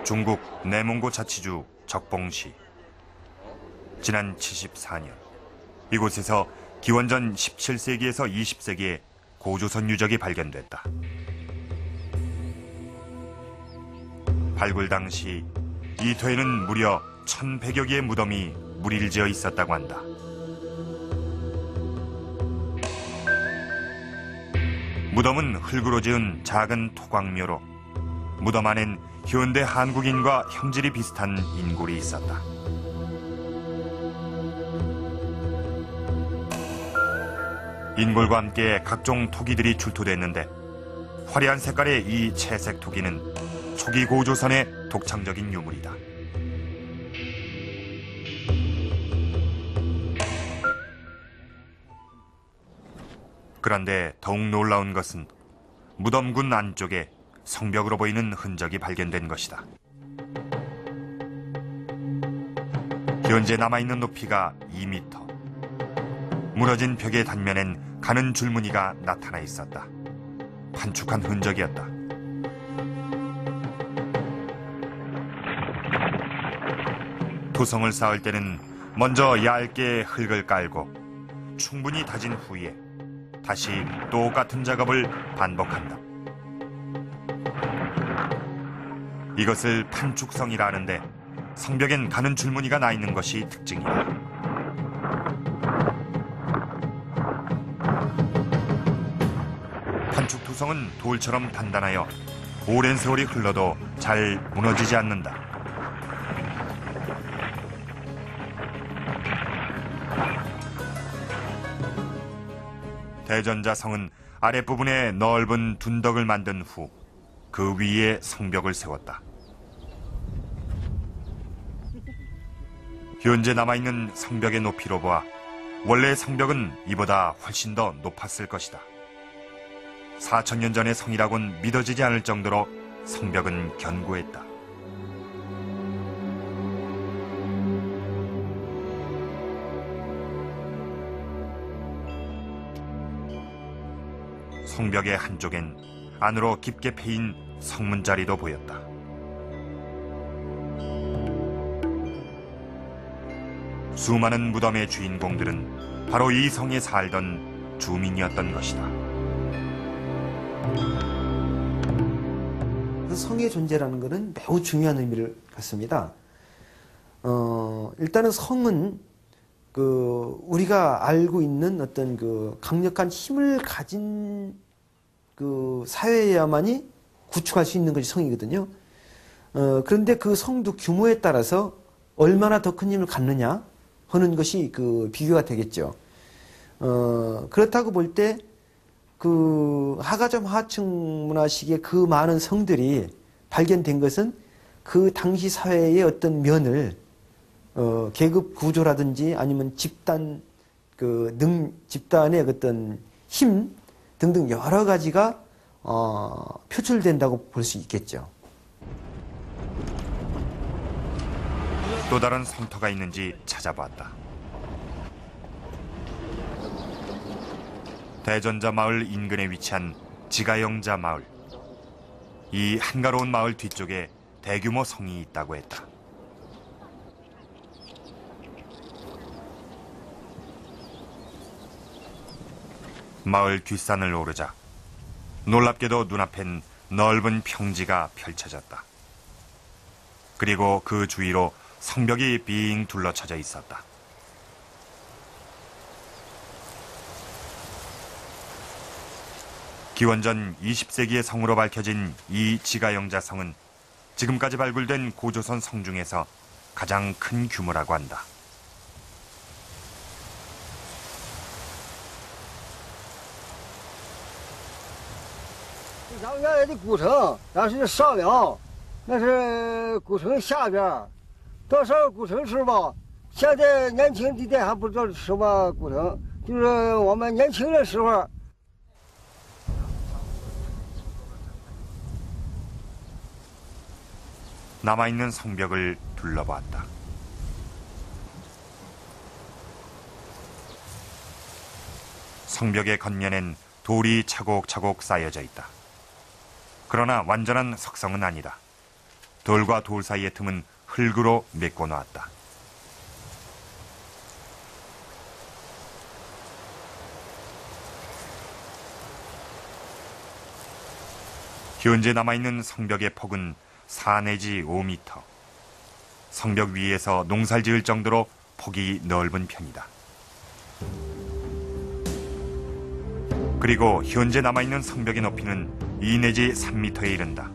중국 내몽고 자치주 적봉시. 지난 74년 이곳에서 기원전 17세기에서 20세기의 고조선 유적이 발견됐다. 발굴 당시 이 터에는 무려 1,100여 개의 무덤이 무릴지어 있었다고 한다. 무덤은 흙으로 지은 작은 토광묘로 무덤 안엔 현대 한국인과 형질이 비슷한 인골이 있었다. 인골과 함께 각종 토기들이 출토됐는데 화려한 색깔의 이 채색 토기는 초기 고조선의 독창적인 유물이다. 그런데 더욱 놀라운 것은 무덤군 안쪽에 성벽으로 보이는 흔적이 발견된 것이다. 현재 남아있는 높이가 2m. 무너진 벽의 단면엔 가는 줄무늬가 나타나 있었다. 판축한 흔적이었다. 토성을 쌓을 때는 먼저 얇게 흙을 깔고 충분히 다진 후에 다시 똑같은 작업을 반복한다. 이것을 판축성이라 하는데 성벽엔 가는 줄무늬가 나 있는 것이 특징이다. 판축 토성은 돌처럼 단단하여 오랜 세월이 흘러도 잘 무너지지 않는다. 대전자성은 아랫부분에 넓은 둔덕을 만든 후 그 위에 성벽을 세웠다. 현재 남아있는 성벽의 높이로 보아 원래 성벽은 이보다 훨씬 더 높았을 것이다. 4,000년 전의 성이라고는 믿어지지 않을 정도로 성벽은 견고했다. 성벽의 한쪽엔 안으로 깊게 패인 성문자리도 보였다. 수많은 무덤의 주인공들은 바로 이 성에 살던 주민이었던 것이다. 그 성의 존재라는 것은 매우 중요한 의미를 갖습니다. 일단은 성은 우리가 알고 있는 어떤 강력한 힘을 가진 사회여야만이 구축할 수 있는 것이 성이거든요. 그런데 그 성도 규모에 따라서 얼마나 더 큰 힘을 갖느냐 하는 것이 비교가 되겠죠. 그렇다고 볼 때 하가점 하층 문화식의 그 많은 성들이 발견된 것은 그 당시 사회의 어떤 면을 계급 구조라든지 아니면 집단의 어떤 힘 등등 여러 가지가 표출된다고 볼 수 있겠죠. 또 다른 성터가 있는지 찾아봤다. 대전자 마을 인근에 위치한 지가영자 마을. 이 한가로운 마을 뒤쪽에 대규모 성이 있다고 했다. 마을 뒷산을 오르자 놀랍게도 눈앞엔 넓은 평지가 펼쳐졌다. 그리고 그 주위로 성벽이 빙 둘러쳐져 있었다. 기원전 20세기의 성으로 밝혀진 이 지가영자성은 지금까지 발굴된 고조선 성 중에서 가장 큰 규모라고 한다.原来的古城，那是上梁，那是古城下边。到上古城时吧，现在年轻地带还不知道是什么古城，就是我们年轻的时候。 남아있는 성벽을 둘러보았다. 성벽의 겉면엔 돌이 차곡차곡 쌓여져 있다. 그러나 완전한 석성은 아니다. 돌과 돌 사이의 틈은 흙으로 메꿔 놓았다. 현재 남아있는 성벽의 폭은 4 내지 5m. 성벽 위에서 농사를 지을 정도로 폭이 넓은 편이다. 그리고 현재 남아있는 성벽의 높이는 2 내지 3m에 이른다.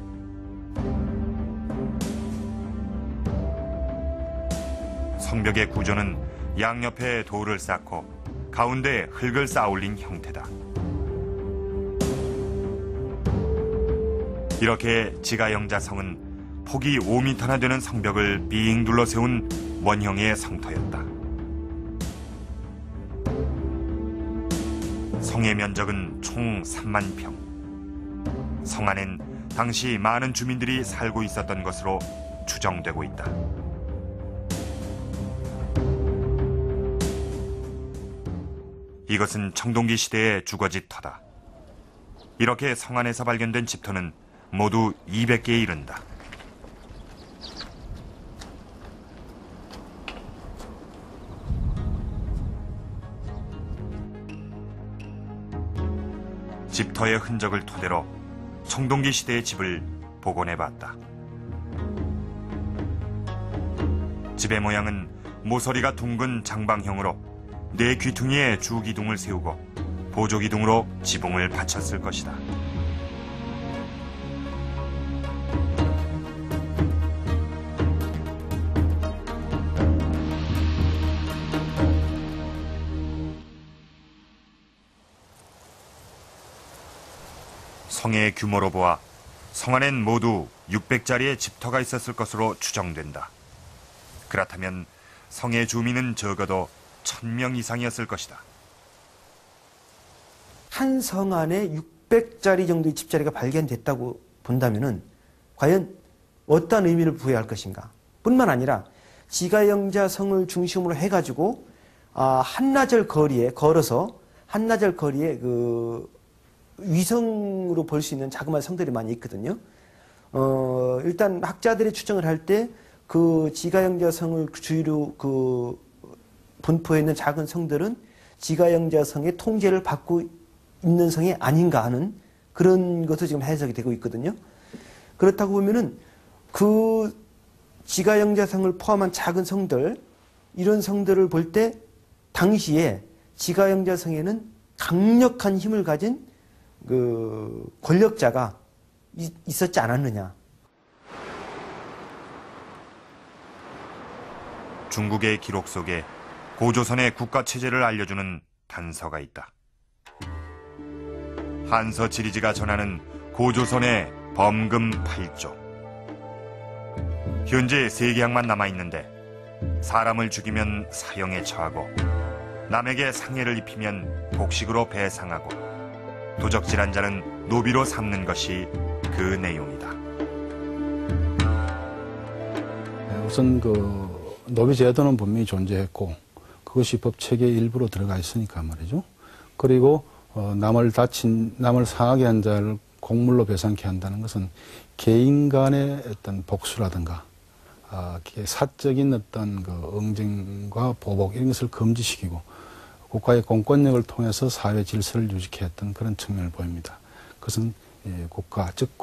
성벽의 구조는 양옆에 돌을 쌓고 가운데 흙을 쌓아올린 형태다. 이렇게 지가영자성은 폭이 5m나 되는 성벽을 빙 둘러 세운 원형의 성터였다. 성의 면적은 총 3만 평. 성 안엔 당시 많은 주민들이 살고 있었던 것으로 추정되고 있다. 이것은 청동기 시대의 주거지 터다. 이렇게 성 안에서 발견된 집터는 모두 200개에 이른다. 집터의 흔적을 토대로 청동기 시대의 집을 복원해봤다. 집의 모양은 모서리가 둥근 장방형으로 4귀퉁이에 주기둥을 세우고 보조기둥으로 지붕을 받쳤을 것이다. 성의 규모로 보아 성 안엔 모두 600자리의 집터가 있었을 것으로 추정된다. 그렇다면 성의 주민은 적어도 1000명 이상이었을 것이다. 한 성 안에 600자리 정도의 집자리가 발견됐다고 본다면은 과연 어떤 의미를 부여할 것인가? 뿐만 아니라 지가영자성을 중심으로 해가지고 한나절 거리에 걸어서 한나절 거리에 그 위성으로 볼 수 있는 자그마한 성들이 많이 있거든요. 일단 학자들이 추정을 할 때 그 지가영자성을 주위로 그 분포해 있는 작은 성들은 지가영자성의 통제를 받고 있는 성이 아닌가 하는 그런 것도 지금 해석이 되고 있거든요. 그렇다고 보면은 그 지가영자성을 포함한 작은 성들, 이런 성들을 볼 때 당시에 지가영자성에는 강력한 힘을 가진 그 권력자가 있었지 않았느냐. 중국의 기록 속에 고조선의 국가 체제를 알려주는 단서가 있다. 한서 지리지가 전하는 고조선의 범금 8조. 현재 3계약만 남아있는데 사람을 죽이면 사형에 처하고 남에게 상해를 입히면 복식으로 배상하고 도적질한 자는 노비로 삼는 것이 그 내용이다. 우선 그 노비 제도는 분명히 존재했고 그것이 법 체계의 일부로 들어가 있으니까 말이죠. 그리고 남을 상하게 한 자를 곡물로 배상케 한다는 것은 개인 간의 어떤 복수라든가 사적인 어떤 그 응징과 보복 이런 것을 금지시키고 국가의 공권력을 통해서 사회 질서를 유지케 했던 그런 측면을 보입니다. 그것은 국가, 즉